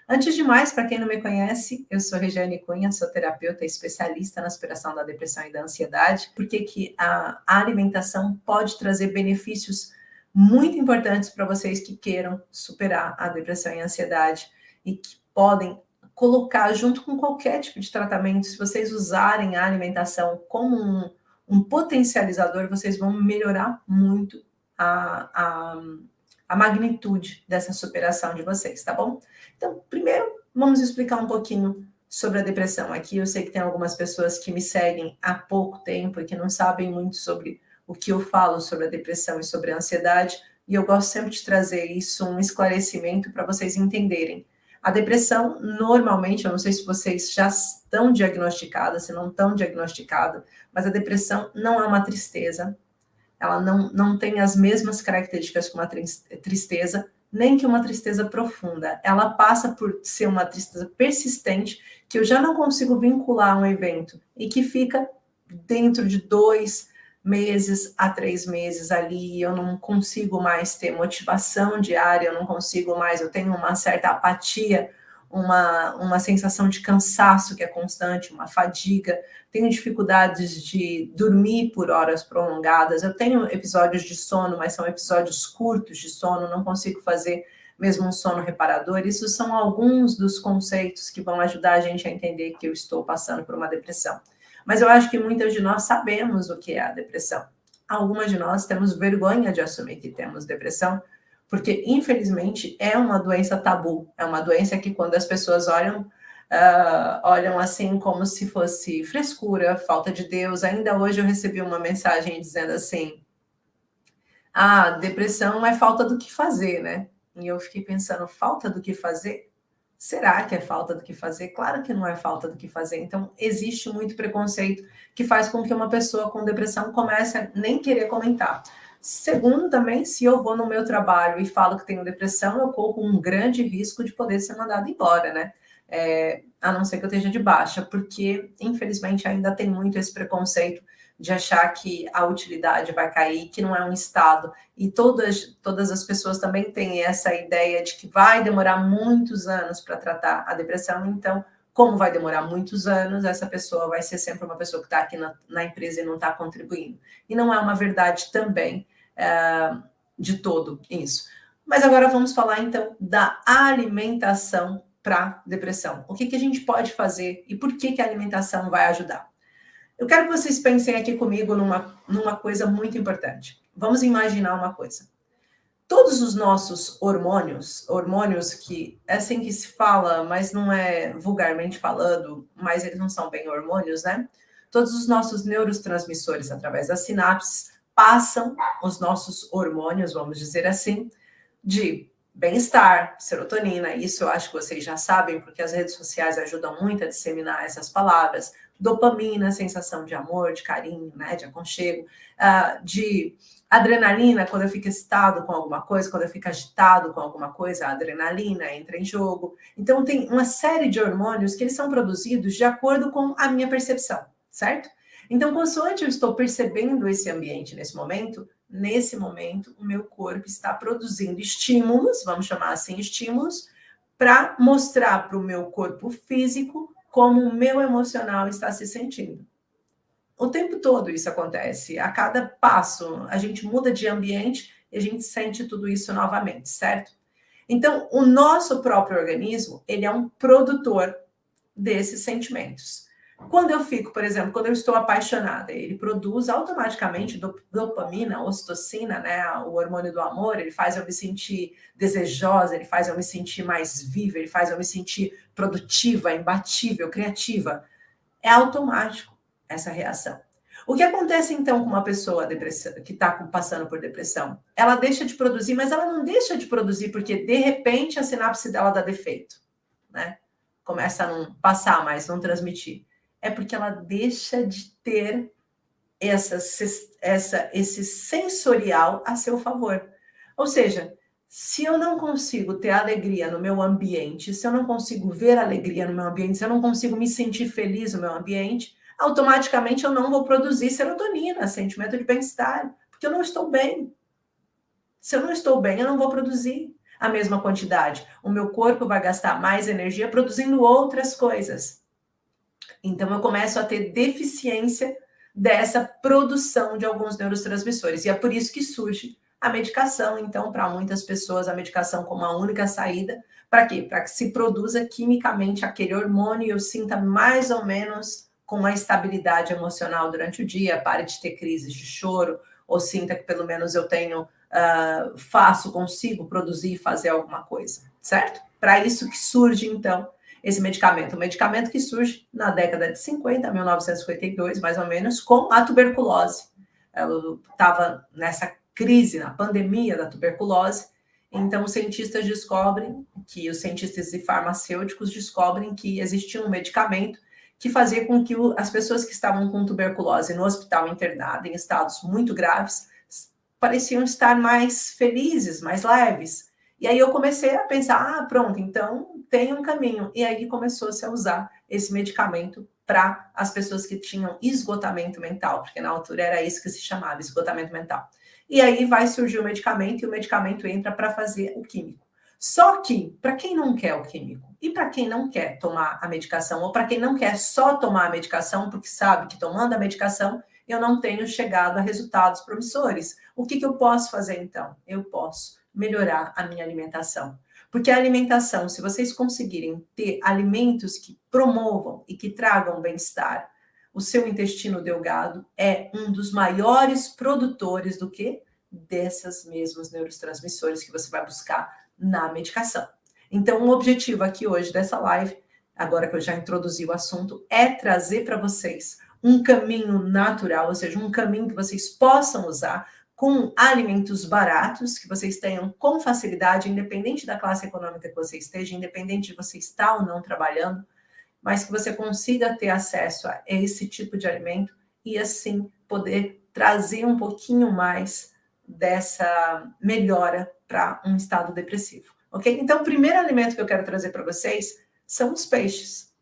Antes de mais, para quem não me conhece, eu sou Regiane Cunha, sou terapeuta e especialista na superação da depressão e da ansiedade. Por que a alimentação pode trazer benefícios muito importantes para vocês que queiram superar a depressão e a ansiedade e que podem colocar junto com qualquer tipo de tratamento. Se vocês usarem a alimentação como um potencializador, vocês vão melhorar muito a magnitude dessa superação de vocês, tá bom? Então, primeiro, vamos explicar um pouquinho sobre a depressão. Aqui eu sei que tem algumas pessoas que me seguem há pouco tempo e que não sabem muito sobre o que eu falo sobre a depressão e sobre a ansiedade, e eu gosto sempre de trazer isso, um esclarecimento para vocês entenderem. A depressão, normalmente, eu não sei se vocês já estão diagnosticadas, se não estão diagnosticadas, mas a depressão não é uma tristeza, ela não tem as mesmas características que uma tristeza, nem que uma tristeza profunda. Ela passa por ser uma tristeza persistente, que eu já não consigo vincular a um evento, e que fica dentro de 2 meses a 3 meses ali, eu não consigo mais ter motivação diária, eu não consigo mais, eu tenho uma certa apatia, uma sensação de cansaço que é constante, uma fadiga, tenho dificuldades de dormir por horas prolongadas, eu tenho episódios de sono, mas são episódios curtos de sono, não consigo fazer mesmo um sono reparador. Isso são alguns dos conceitos que vão ajudar a gente a entender que eu estou passando por uma depressão. Mas eu acho que muitas de nós sabemos o que é a depressão. Algumas de nós temos vergonha de assumir que temos depressão, porque, infelizmente, é uma doença tabu. É uma doença que, quando as pessoas olham assim como se fosse frescura, falta de Deus. Ainda hoje eu recebi uma mensagem dizendo assim, depressão é falta do que fazer, né? E eu fiquei pensando, falta do que fazer? Será que é falta do que fazer? Claro que não é falta do que fazer. Então, existe muito preconceito que faz com que uma pessoa com depressão comece a nem querer comentar. Segundo, também, se eu vou no meu trabalho e falo que tenho depressão, eu corro um grande risco de poder ser mandado embora, né? A não ser que eu esteja de baixa, porque, infelizmente, ainda tem muito esse preconceito de achar que a utilidade vai cair, que não é um estado. E todas as pessoas também têm essa ideia de que vai demorar muitos anos para tratar a depressão, então, como vai demorar muitos anos, essa pessoa vai ser sempre uma pessoa que está aqui na empresa e não está contribuindo. E não é uma verdade também de todo isso. Mas agora vamos falar, então, da alimentação para depressão. O que a gente pode fazer e por que a alimentação vai ajudar? Eu quero que vocês pensem aqui comigo numa coisa muito importante. Vamos imaginar uma coisa. Todos os nossos hormônios que é assim que se fala, mas não é vulgarmente falando, mas eles não são bem hormônios, né? Todos os nossos neurotransmissores, através das sinapses, passam os nossos hormônios, vamos dizer assim, de bem-estar, serotonina, isso eu acho que vocês já sabem, porque as redes sociais ajudam muito a disseminar essas palavras, dopamina, sensação de amor, de carinho, né, de aconchego, de adrenalina, quando eu fico excitado com alguma coisa, quando eu fico agitado com alguma coisa, a adrenalina entra em jogo. Então, tem uma série de hormônios que eles são produzidos de acordo com a minha percepção, certo? Então, consoante eu estou percebendo esse ambiente nesse momento, o meu corpo está produzindo estímulos, vamos chamar assim, estímulos, para mostrar para o meu corpo físico como o meu emocional está se sentindo. O tempo todo isso acontece. A cada passo, a gente muda de ambiente e a gente sente tudo isso novamente, certo? Então, o nosso próprio organismo, ele é um produtor desses sentimentos. Quando eu fico, por exemplo, quando eu estou apaixonada, ele produz automaticamente dopamina, ocitocina, né, o hormônio do amor, ele faz eu me sentir desejosa, ele faz eu me sentir mais viva, ele faz eu me sentir produtiva, imbatível, criativa. É automático essa reação. O que acontece então com uma pessoa que está passando por depressão? Ela deixa de produzir, mas ela não deixa de produzir porque de repente a sinapse dela dá defeito, né? Começa a não passar mais, não transmitir. É porque ela deixa de ter esse sensorial a seu favor. Ou seja, se eu não consigo ter alegria no meu ambiente, se eu não consigo ver alegria no meu ambiente, se eu não consigo me sentir feliz no meu ambiente, automaticamente eu não vou produzir serotonina, sentimento de bem-estar, porque eu não estou bem. Se eu não estou bem, eu não vou produzir. a mesma quantidade. O meu corpo vai gastar mais energia produzindo outras coisas. Então, eu começo a ter deficiência dessa produção de alguns neurotransmissores. E é por isso que surge a medicação. Então, para muitas pessoas, a medicação como a única saída. Para quê? Para que se produza quimicamente aquele hormônio e eu sinta mais ou menos com uma estabilidade emocional durante o dia, pare de ter crises de choro, ou sinta que pelo menos eu tenho, consigo produzir e fazer alguma coisa, certo? Para isso que surge, então, esse medicamento. Um medicamento que surge na década de 50, 1952, mais ou menos, com a tuberculose. Eu estava nessa crise, na pandemia da tuberculose, então os cientistas descobrem que os cientistas e farmacêuticos descobrem que existia um medicamento que fazia com que as pessoas que estavam com tuberculose no hospital internado, em estados muito graves, pareciam estar mais felizes, mais leves. E aí eu comecei a pensar, pronto, então tem um caminho. E aí começou-se a usar esse medicamento para as pessoas que tinham esgotamento mental, porque na altura era isso que se chamava, esgotamento mental. E aí vai surgir o medicamento e o medicamento entra para fazer o químico. Só que, para quem não quer o químico e para quem não quer tomar a medicação, ou para quem não quer só tomar a medicação, porque sabe que tomando a medicação eu não tenho chegado a resultados promissores. O que eu posso fazer então? Eu posso melhorar a minha alimentação. Porque a alimentação, se vocês conseguirem ter alimentos que promovam e que tragam bem-estar, o seu intestino delgado é um dos maiores produtores do que? Dessas mesmas neurotransmissores que você vai buscar na medicação. Então, o objetivo aqui hoje dessa live, agora que eu já introduzi o assunto, é trazer para vocês um caminho natural, ou seja, um caminho que vocês possam usar com alimentos baratos, que vocês tenham com facilidade, independente da classe econômica que você esteja, independente de você estar ou não trabalhando, mas que você consiga ter acesso a esse tipo de alimento e, assim, poder trazer um pouquinho mais dessa melhora para um estado depressivo, ok? Então, o primeiro alimento que eu quero trazer para vocês são os peixes.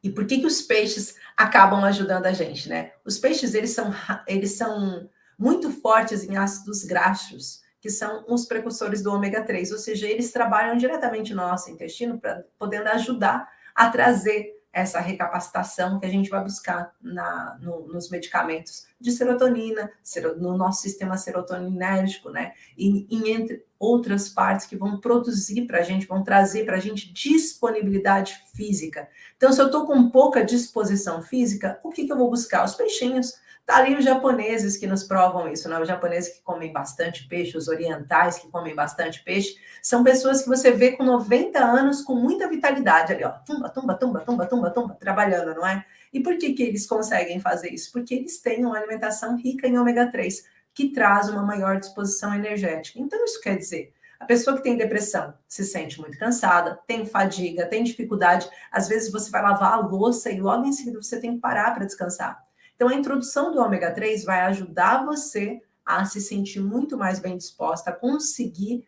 E por que os peixes acabam ajudando a gente, né? Os peixes, eles são muito fortes em ácidos graxos, que são os precursores do ômega 3, ou seja, eles trabalham diretamente no nosso intestino, podendo ajudar a trazer essa recapacitação que a gente vai buscar nos medicamentos de serotonina, no nosso sistema serotoninérgico, né? E entre outras partes que vão produzir para a gente, vão trazer para a gente disponibilidade física. Então, se eu estou com pouca disposição física, o que eu vou buscar? Os peixinhos. Tá ali os japoneses que nos provam isso, né? Os japoneses que comem bastante peixe, os orientais que comem bastante peixe, são pessoas que você vê com 90 anos, com muita vitalidade ali, ó, tumba, tumba, tumba, tumba, tumba, tumba, trabalhando, não é? E por que eles conseguem fazer isso? Porque eles têm uma alimentação rica em ômega 3, que traz uma maior disposição energética. Então, isso quer dizer, a pessoa que tem depressão se sente muito cansada, tem fadiga, tem dificuldade, às vezes você vai lavar a louça e logo em seguida você tem que parar para descansar. Então, a introdução do ômega 3 vai ajudar você a se sentir muito mais bem disposta, a conseguir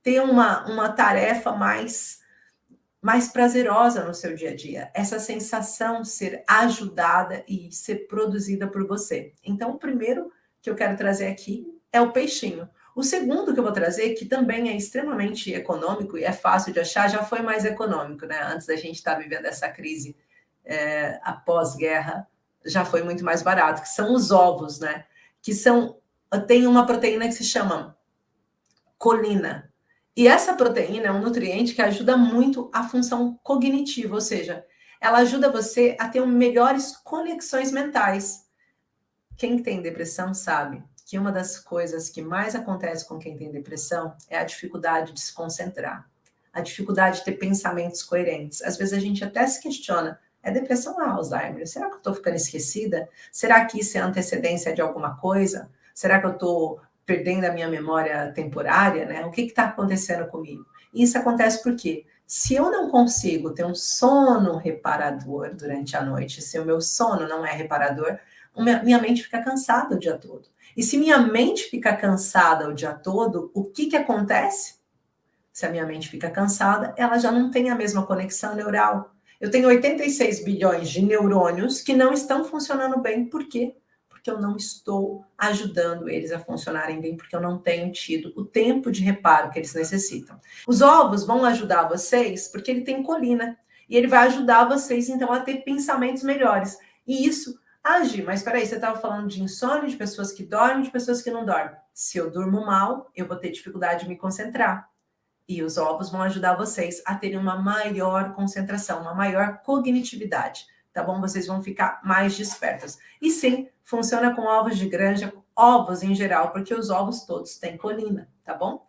ter uma tarefa mais prazerosa no seu dia a dia. Essa sensação de ser ajudada e ser produzida por você. Então, o primeiro que eu quero trazer aqui é o peixinho. O segundo que eu vou trazer, que também é extremamente econômico e é fácil de achar, já foi mais econômico, né? Antes da gente estar vivendo essa crise após guerra, já foi muito mais barato, que são os ovos, né? Tem uma proteína que se chama colina. E essa proteína é um nutriente que ajuda muito a função cognitiva, ou seja, ela ajuda você a ter melhores conexões mentais. Quem tem depressão sabe que uma das coisas que mais acontece com quem tem depressão é a dificuldade de se concentrar, a dificuldade de ter pensamentos coerentes. Às vezes a gente até se questiona, é depressão ou Alzheimer? Será que eu estou ficando esquecida? Será que isso é antecedência de alguma coisa? Será que eu estou perdendo a minha memória temporária, né? O que está acontecendo comigo? Isso acontece porque se eu não consigo ter um sono reparador durante a noite, se o meu sono não é reparador, minha mente fica cansada o dia todo. E se minha mente fica cansada o dia todo, o que acontece? Se a minha mente fica cansada, ela já não tem a mesma conexão neural. Eu tenho 86 bilhões de neurônios que não estão funcionando bem. Por quê? porque eu não estou ajudando eles a funcionarem bem, porque eu não tenho tido o tempo de reparo que eles necessitam. Os ovos vão ajudar vocês porque ele tem colina e ele vai ajudar vocês então a ter pensamentos melhores. E isso age, mas peraí, você estava falando de insônia, de pessoas que dormem, de pessoas que não dormem. Se eu durmo mal, eu vou ter dificuldade de me concentrar. E os ovos vão ajudar vocês a terem uma maior concentração, uma maior cognitividade, tá bom? Vocês vão ficar mais despertos. E sim, funciona com ovos de granja, ovos em geral, porque os ovos todos têm colina, tá bom?